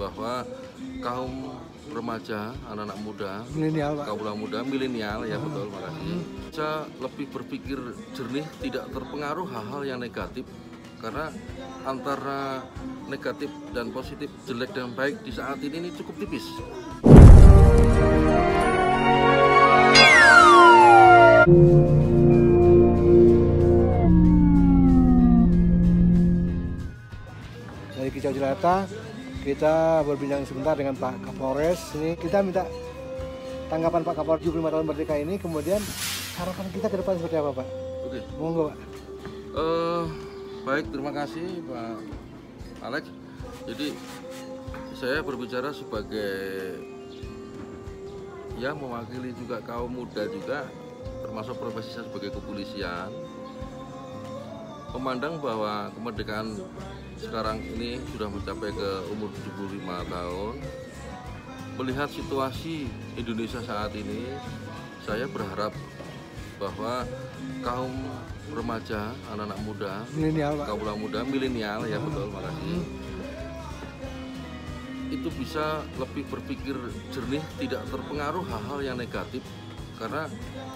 bahwa kaum remaja, anak-anak muda, milenial, Pak. kaum muda, milenial, ya betul, makasih. Bisa lebih berpikir jernih, tidak terpengaruh hal-hal yang negatif, karena antara negatif dan positif, jelek dan baik di saat ini cukup tipis. Dari Kicau Cilata, kita berbincang sebentar dengan Pak Kapolres. Ini kita minta tanggapan Pak Kapolres 75 tahun Merdeka ini, kemudian harapan kita ke depan seperti apa, Pak? Oke. Monggo, Pak. Baik, terima kasih Pak Alex. Jadi saya berbicara sebagai ya mewakili juga kaum muda juga, termasuk profesi saya sebagai kepolisian. Memandang bahwa kemerdekaan sekarang ini sudah mencapai ke umur 75 tahun. Melihat situasi Indonesia saat ini, saya berharap bahwa kaum remaja, anak-anak muda, Milenial, Pak. kaum muda, milenial, ya betul, makasih. Itu bisa lebih berpikir jernih, tidak terpengaruh hal-hal yang negatif, karena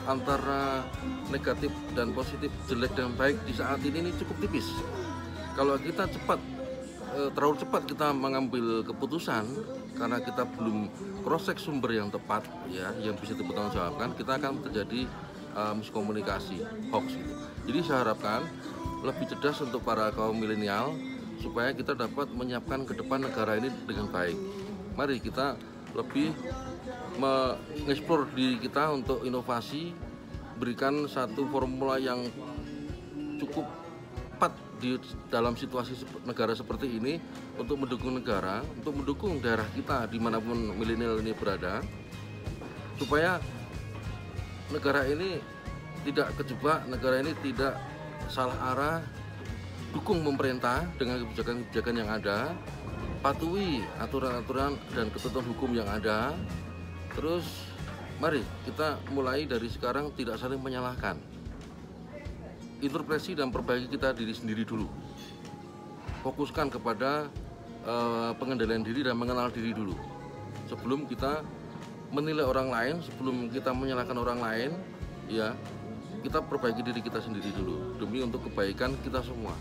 antara negatif dan positif, jelek dan baik di saat ini cukup tipis. Kalau kita terlalu cepat kita mengambil keputusan karena kita belum cross-check sumber yang tepat, ya, yang bisa dipertanggungjawabkan, kita akan terjadi miskomunikasi, hoax gitu. Jadi saya harapkan lebih cerdas untuk para kaum milenial supaya kita dapat menyiapkan ke depan negara ini dengan baik. Mari kita lebih mengeksplor diri kita untuk inovasi, berikan satu formula yang cukup tepat di dalam situasi negara seperti ini untuk mendukung negara, untuk mendukung daerah kita dimanapun milenial ini berada, supaya negara ini tidak kejebak, negara ini tidak salah arah. Dukung pemerintah dengan kebijakan-kebijakan yang ada, patuhi aturan-aturan dan ketentuan hukum yang ada. Terus mari kita mulai dari sekarang tidak saling menyalahkan. Introspeksi dan perbaiki kita diri sendiri dulu. Fokuskan kepada pengendalian diri dan mengenal diri dulu. Sebelum kita menilai orang lain, sebelum kita menyalahkan orang lain, ya, kita perbaiki diri kita sendiri dulu demi untuk kebaikan kita semua.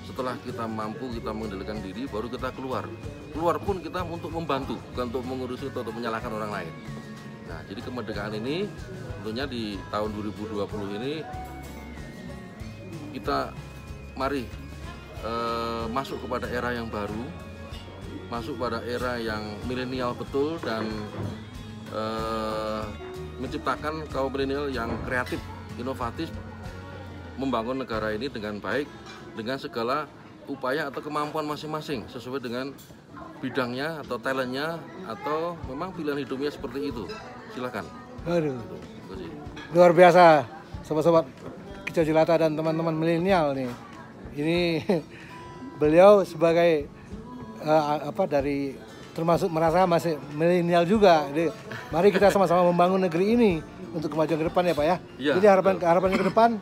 Setelah kita mampu, kita mengendalikan diri, baru kita keluar. Keluar pun kita untuk membantu, bukan untuk mengurusi atau untuk menyalahkan orang lain. Nah, jadi kemerdekaan ini tentunya di tahun 2020 ini kita mari masuk kepada era yang baru, masuk pada era yang milenial betul, dan menciptakan kaum milenial yang kreatif, inovatif, membangun negara ini dengan baik, dengan segala upaya atau kemampuan masing-masing sesuai dengan bidangnya atau talentnya atau memang pilihan hidupnya seperti itu. Silakan. Aduh, luar biasa, sobat-sobat Kicau Cilata dan teman-teman milenial nih. Ini beliau sebagai dari termasuk merasa masih milenial juga. Jadi, mari kita sama-sama membangun negeri ini untuk kemajuan ke depan, ya Pak ya. Ya, jadi harapannya ke depan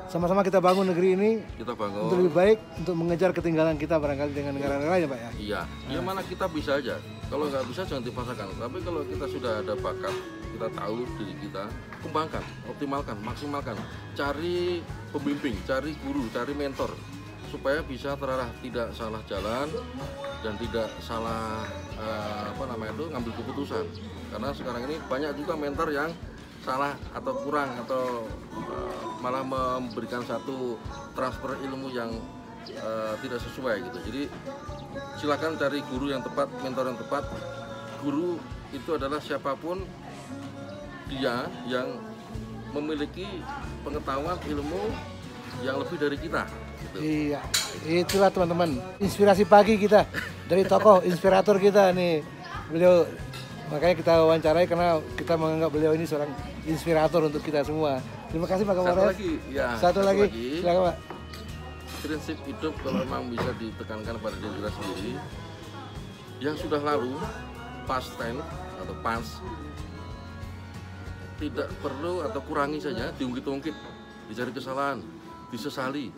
sama-sama kita bangun negeri ini, kita bangun untuk lebih baik, untuk mengejar ketinggalan kita barangkali dengan negara-negara lain, ya Pak ya. Iya, ya mana kita bisa aja. Kalau nggak bisa jangan dipaksakan. Tapi kalau kita sudah ada bakat, kita tahu diri kita, kembangkan, optimalkan, maksimalkan. Cari pembimbing, cari guru, cari mentor, supaya bisa terarah, tidak salah jalan dan tidak salah ngambil keputusan. Karena sekarang ini banyak juga mentor yang salah atau kurang atau malah memberikan satu transfer ilmu yang tidak sesuai gitu. Jadi silakan cari guru yang tepat, mentor yang tepat. Guru itu adalah siapapun dia yang memiliki pengetahuan ilmu yang lebih dari kita gitu. Iya, itulah teman-teman inspirasi pagi kita dari tokoh inspirator kita nih, beliau. Makanya kita wawancarai karena kita menganggap beliau ini seorang inspirator untuk kita semua. Terima kasih Pak Kapolres. Satu lagi. Silakan Pak. Prinsip hidup kalau memang bisa ditekankan pada diri kita sendiri, yang sudah lalu, past tense atau past, tidak perlu atau kurangi saja, diungkit-ungkit, dicari kesalahan, disesali,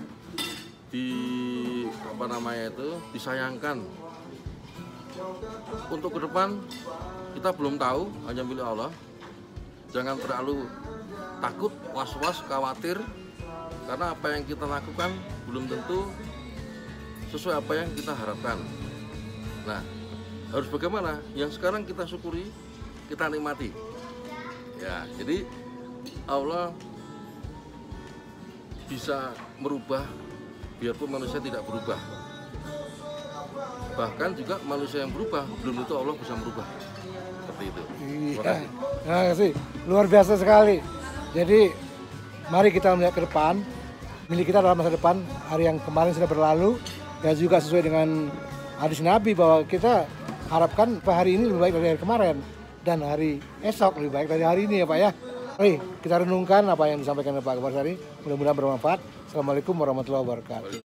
disayangkan, untuk ke depan kita belum tahu, hanya milik Allah. Jangan terlalu takut, was-was, khawatir, karena apa yang kita lakukan belum tentu sesuai apa yang kita harapkan. Nah, harus bagaimana? Yang sekarang kita syukuri, kita nikmati. Ya, jadi Allah bisa merubah biarpun manusia tidak berubah. Bahkan juga manusia yang berubah belum tentu Allah bisa merubah. Seperti itu. Iya. Terima kasih. Luar biasa sekali. Jadi mari kita melihat ke depan. Milik kita dalam masa depan. Hari yang kemarin sudah berlalu. Dan juga sesuai dengan hadis Nabi bahwa kita harapkan hari ini lebih baik dari hari kemarin. Dan hari esok lebih baik dari hari ini ya Pak ya. Mari kita renungkan apa yang disampaikan oleh Pak Akbar tadi. Mudah-mudahan bermanfaat. Assalamualaikum warahmatullahi wabarakatuh.